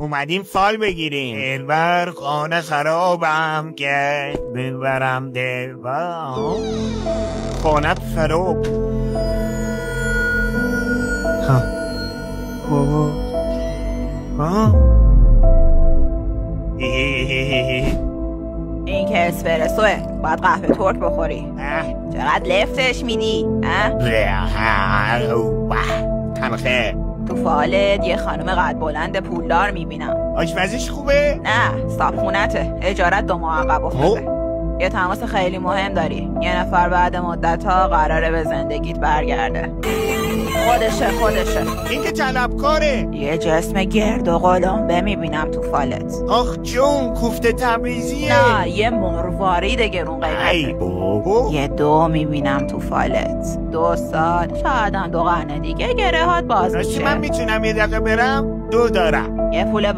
اومدیم فال بگیریم. دلبر خانه خرابم که ببرم دلبر خانت خراب. این که اسپرسوه، باید قهوه ترک بخوری. چقدر لفتش میدی؟ تنخه تو فالت یه خانم قد بلند پولدار میبینم. آشپزیش خوبه؟ نه، صابخونته. اجارت 2 ماه عقب افتاده. یه تماس خیلی مهم داری. یه نفر بعد مدت ها قراره به زندگیت برگرده. خودشه. این که طلبکاره. یه جسم گرد و قلمبه میبینم تو فالت. آخ جون، کوفته تبریزیه. نه، یه مروارید گرون قیمته. ای بابا. یه 2 میبینم تو فالت. 2 سال، شاید هم 2 قرن دیگه گره هات باز راستی میشه. من میتونم یه دقیقه برم؟ 2 دارم. یه پول